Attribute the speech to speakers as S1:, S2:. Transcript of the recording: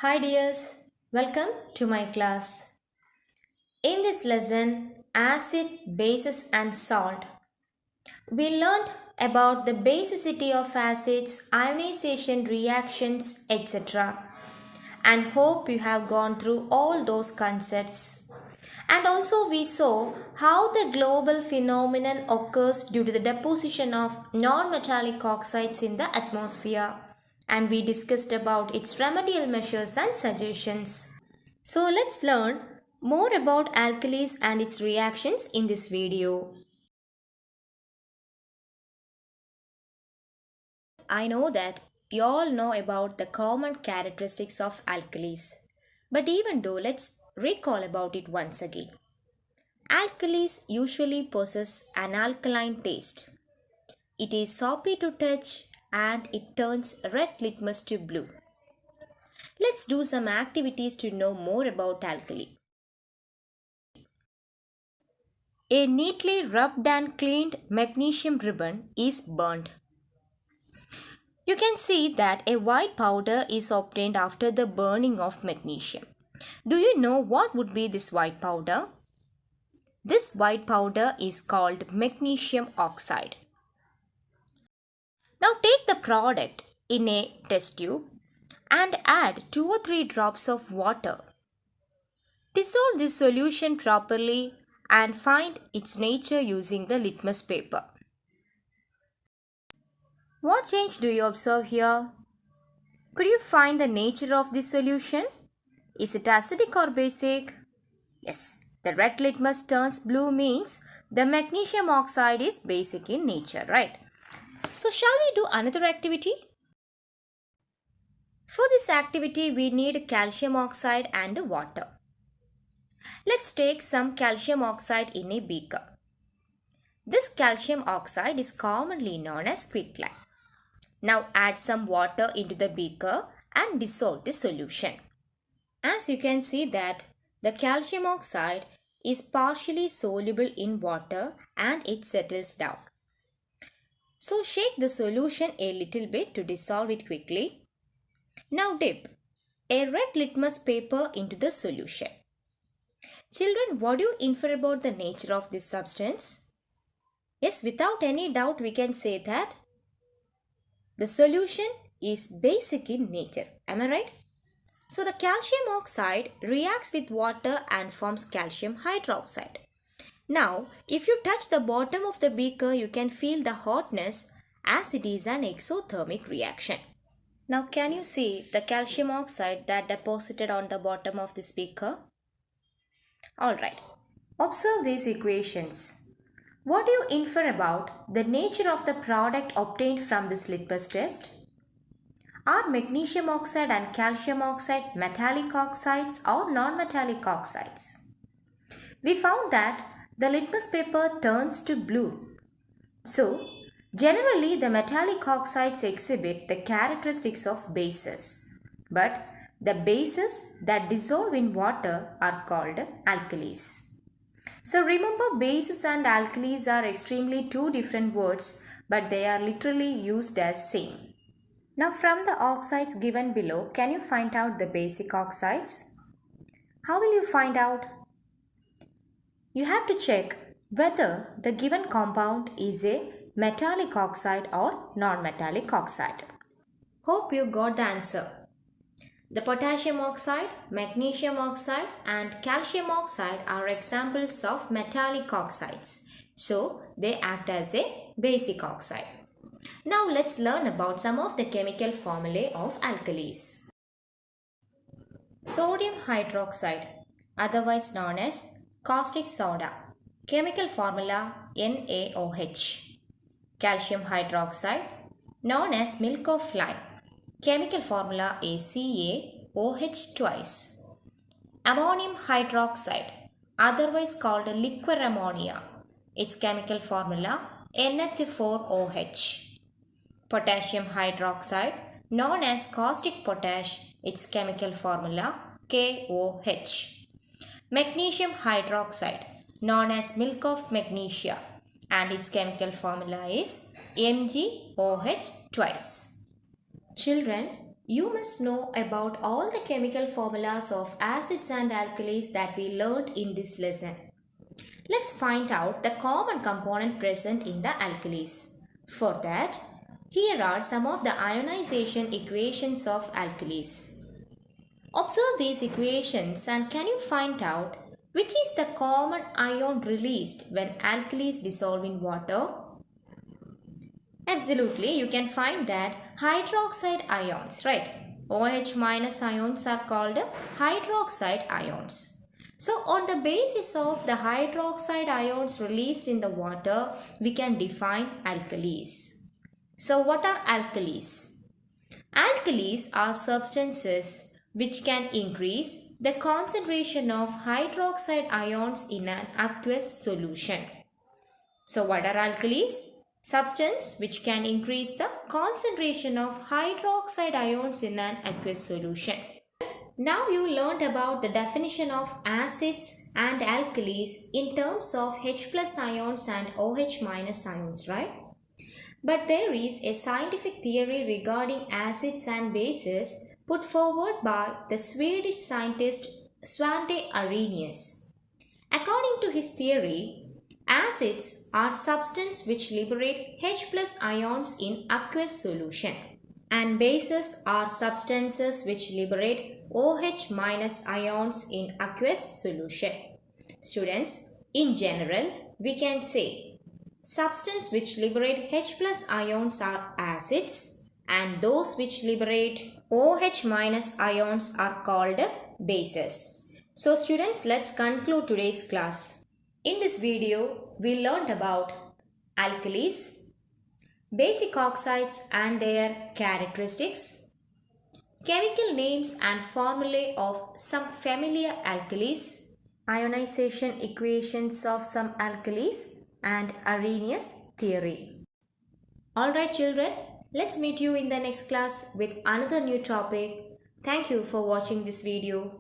S1: Hi dears, welcome to my class. In this lesson, acid, bases and salt, we learned about the basicity of acids, ionization reactions, etc. And hope you have gone through all those concepts. And also we saw how the global phenomenon occurs due to the deposition of non-metallic oxides in the atmosphere. And we discussed about its remedial measures and suggestions. So let's learn more about alkalis and its reactions in this video. I know that you all know about the common characteristics of alkalis. But even though, let's recall about it once again. Alkalis usually possess an alkaline taste. It is soapy to touch and it turns red litmus to blue. Let's do some activities to know more about alkali. A neatly rubbed and cleaned magnesium ribbon is burned. You can see that a white powder is obtained after the burning of magnesium. Do you know what would be this white powder? This white powder is called magnesium oxide. Now take the product in a test tube and add 2 or 3 drops of water. Dissolve this solution properly and find its nature using the litmus paper. What change do you observe here? Could you find the nature of this solution? Is it acidic or basic? Yes, the red litmus turns blue means the magnesium oxide is basic in nature, right? So shall we do another activity? For this activity, we need calcium oxide and water. Let's take some calcium oxide in a beaker. This calcium oxide is commonly known as quicklime. Now add some water into the beaker and dissolve the solution. As you can see that the calcium oxide is partially soluble in water and it settles down. So shake the solution a little bit to dissolve it quickly. Now dip a red litmus paper into the solution. Children, what do you infer about the nature of this substance? Yes, without any doubt we can say that the solution is basic in nature. Am I right? So the calcium oxide reacts with water and forms calcium hydroxide. Now, if you touch the bottom of the beaker, you can feel the hotness as it is an exothermic reaction. Now, can you see the calcium oxide that deposited on the bottom of this beaker? Alright, observe these equations. What do you infer about the nature of the product obtained from this litmus test? Are magnesium oxide and calcium oxide metallic oxides or non-metallic oxides? We found that the litmus paper turns to blue. So, generally the metallic oxides exhibit the characteristics of bases. But the bases that dissolve in water are called alkalis. So remember, bases and alkalis are extremely two different words, but they are literally used as same. Now from the oxides given below, can you find out the basic oxides? How will you find out? You have to check whether the given compound is a metallic oxide or non-metallic oxide. Hope you got the answer. The potassium oxide, magnesium oxide and calcium oxide are examples of metallic oxides. So they act as a basic oxide. Now let's learn about some of the chemical formulae of alkalis. Sodium hydroxide, otherwise known as caustic soda. Chemical formula NaOH. Calcium hydroxide, known as milk of lime. Chemical formula ACaOH twice. Ammonium hydroxide, otherwise called liquor ammonia. Its chemical formula NH4OH. Potassium hydroxide, known as caustic potash. Its chemical formula KOH. Magnesium hydroxide, known as milk of magnesia, and its chemical formula is MgOH twice. Children, You must know about all the chemical formulas of acids and alkalis that we learned in this lesson. Let's find out the common component present in the alkalis. For that, here are some of the ionization equations of alkalis. Observe these equations and can you find out which is the common ion released when alkalis dissolve in water? Absolutely, you can find that hydroxide ions, right? OH minus ions are called hydroxide ions. So on the basis of the hydroxide ions released in the water, we can define alkalis. So what are alkalis? Alkalis are substances which can increase the concentration of hydroxide ions in an aqueous solution. So what are alkalis? Substance which can increase the concentration of hydroxide ions in an aqueous solution. Now you learned about the definition of acids and alkalis in terms of H plus ions and OH minus ions, right? But there is a scientific theory regarding acids and bases put forward by the Swedish scientist Svante Arrhenius. According to his theory, acids are substances which liberate H plus ions in aqueous solution, and bases are substances which liberate OH minus ions in aqueous solution. Students, in general, we can say substances which liberate H plus ions are acids and those which liberate OH minus ions are called bases. So students, let's conclude today's class. In this video, we learned about alkalis, basic oxides and their characteristics, chemical names and formulae of some familiar alkalis, ionization equations of some alkalis, and Arrhenius theory. Alright children, let's meet you in the next class with another new topic. Thank you for watching this video.